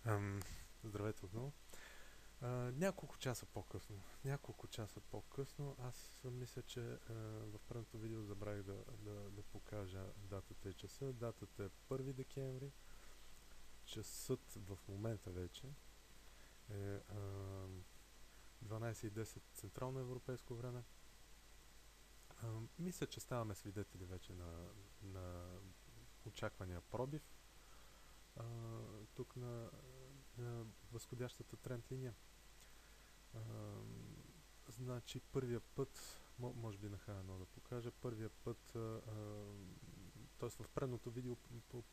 Ам, Здравейте отново. Няколко часа по-късно, аз мисля, че в предното видео забравих да покажа датата и часа. Датата е 1 декември, часът в момента вече е 12:10 централно европейско време. Мисля, че ставаме свидетели вече на очаквания пробив а, тук на възходящата тренд линия. А, значи първия път, може би нахая едно да покажа, първия път, т.е. в предното видео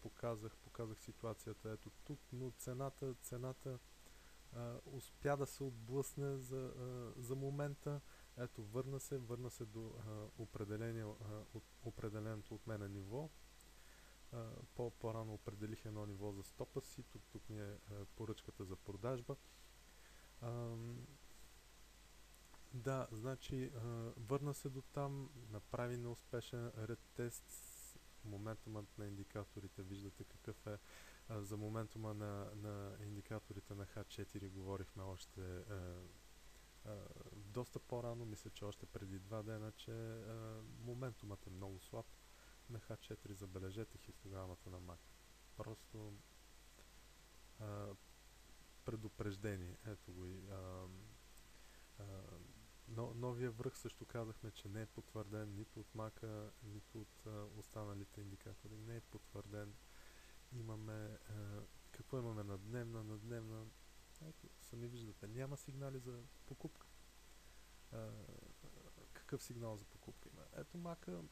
показах ситуацията ето тук, но цената успя да се отблъсне за момента. Ето, върна се до определеното от мен ниво. По-рано определих едно ниво за стопа си, тук ми е поръчката за продажба. Да, значи върна се до там, направи неуспешен ретест. Моментумът на индикаторите, виждате какъв е. За моментума на индикаторите на H4 говорихме още доста по-рано, мисля, че още преди 2 дена, че моментумът е много слаб на H4. Забележете хистограмата на MAC. Просто предупреждение. Ето го и новия връх също казахме, че не е потвърден нито от мака, нито от останалите индикатори. Не е потвърден. Имаме какво имаме на дневна? Ето, сами виждате, няма сигнали за покупка. Какъв сигнал за покупка има? Ето мака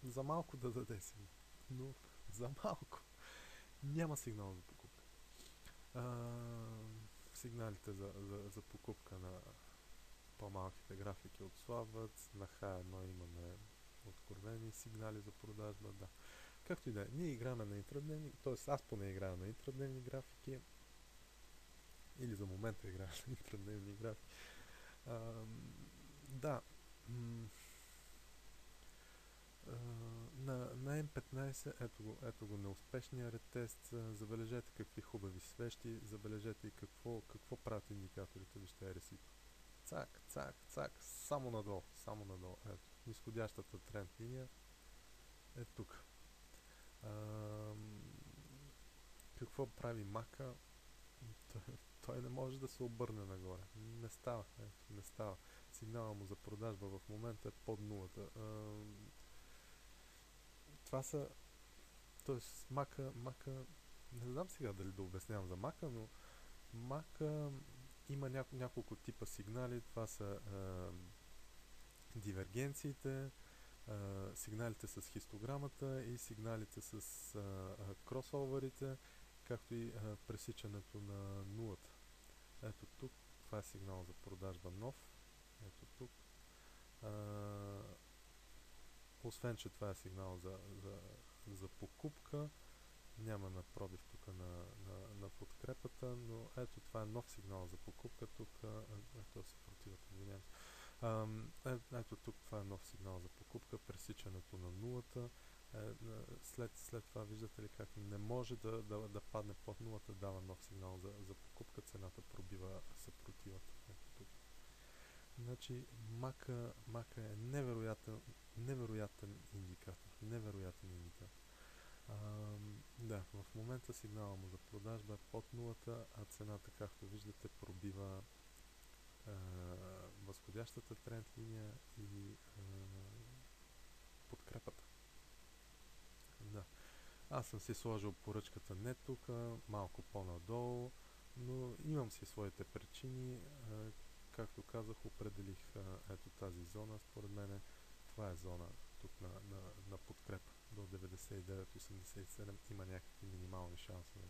за малко да даде сигнал, но за малко. Няма сигнал за покупка. Сигналите за покупка на по-малките графики отслабват. На H1 имаме откровени сигнали за продажба. Да. Както и да е. Ние играме на интрадневни, т.е. аз поне играя на интрадневни графики. Или за момента играя на интрадневни графики. Да. На M15 ето го неуспешния ретест. Забележете какви хубави свещи. Забележете и какво правят индикаторите. Вижте RSI-то. Цак, само надолу. Ето, нисходящата тренд линия е тук. Какво прави мака? Той не може да се обърне нагоре. Не става. Ето, не става. Сигнала му за продажба в момента е под нулата. Това са... Тоест, мака... Не знам сега дали да обяснявам за мака, но мака има няколко типа сигнали. Това са дивергенциите, сигналите с хистограмата и сигналите с кросоверите, както и пресичането на нулата. Ето тук, това е сигнал за продажба нов. Ето тук. Освен, че това е сигнал за покупка, няма на пробив тук на подкрепата, но ето това е нов сигнал за покупка. Тук ето съпротивата, извинявам се. Ето тук това е нов сигнал за покупка, пресичането на нулата. След това виждате ли как не може да падне под нулата, дава нов сигнал за покупка, цената пробива съпротивата. Ето тук. Значи мака е невероятен индикатор. Да, в момента сигнала му за продажба е под нулата, а цената, както виждате, пробива възходящата тренд линия и подкрепата. Да. Аз съм си сложил поръчката не тук, малко по-надолу, но имам си своите причини. Както казах, определих ето тази зона. Според мен това е зона тук на подкрепа. До 99,87 има някакви минимални шансове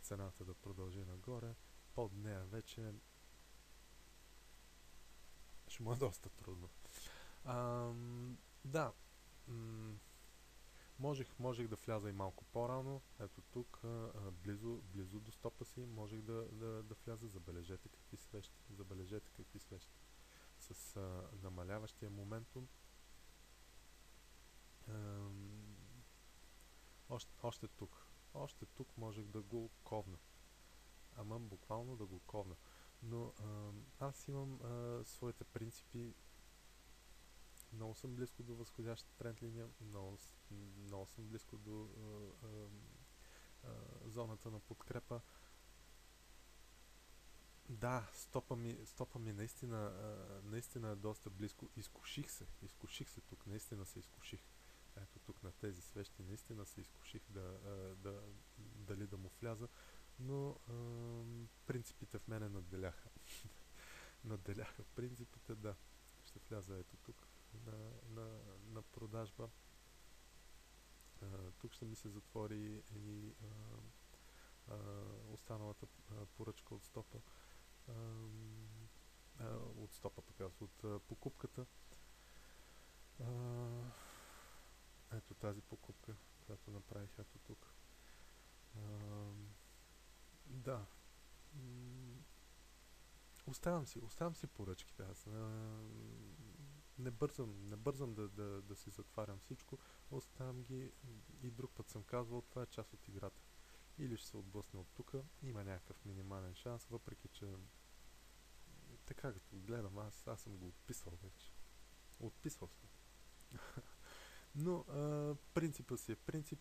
цената да продължи нагоре. Под нея вече ще му е доста трудно. Да, можех да вляза и малко по-рано. Ето тук, близо до стопа си, можех да вляза. Забележете какви свещи. С намаляващия моментум. Още тук можех да го ковна. ама буквално да го ковна. Но аз имам своите принципи. Много съм близко до възходящата тренд линия, много съм близко до зоната на подкрепа. Да, стопа ми наистина е доста близко. Изкуших се тук, наистина се изкуших. Ето тук на тези свещи наистина се изкуших дали да му вляза, но принципите в мене надделяха. Надделяха принципите, да. Ще вляза ето тук на продажба. Тук ще ми се затвори и останалата поръчка от стопа. От стопа, пък аз, от покупката. Ето тази покупка, която направих ето тук. Да. Оставям си поръчките. Аз не бързам да си затварям всичко. Оставям ги и друг път съм казвал, това е част от играта. Или ще се отблъсне от тук, има някакъв минимален шанс, въпреки че така като гледам, аз съм го отписал вече. Отписвал съм. Но принципът си е принцип.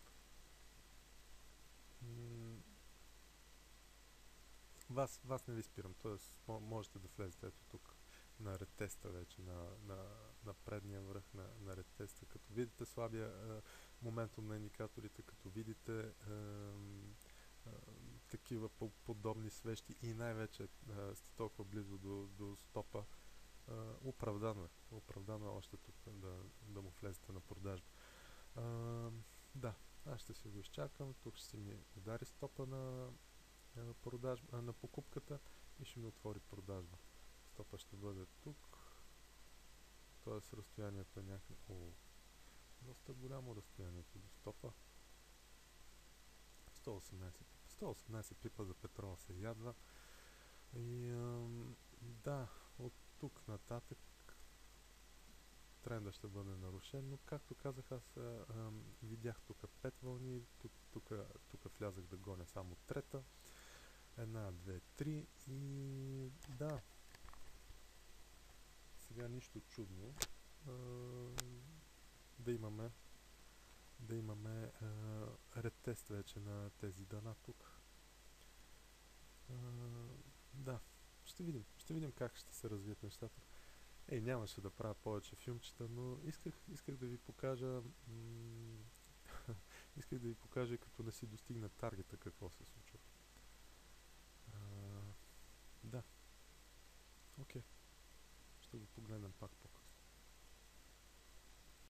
Вас не ви спирам, т.е. можете да влезете ето тук на ретеста вече, на предния връх на ретеста, като видите слабия моментум на индикаторите, като видите такива подобни свещи и най-вече сте толкова близо до стопа, оправдано е още тук да му влезете на продажба. Да, аз ще си го изчакам, тук ще си ми удари стопа на покупката и ще ми отвори продажба. Стопа ще бъде тук, т.е. разстоянието е някакво. Доста голямо разстоянието до стопа. 118 пипа за петрола се ядва. И да, от тук нататък тренда ще бъде нарушен, но както казах, аз видях тук 5 вълни, тук влязах да гоня само трета. 1, 2, 3 и да, сега нищо чудно да имаме ретест вече на тези дана тук. Да, ще видим как ще се развият нещата. Нямаше да правя повече филмчета, но исках да ви покажа исках да ви покажа, като не си достигна таргета, какво се случва. Да. Окей. Ще го погледнем.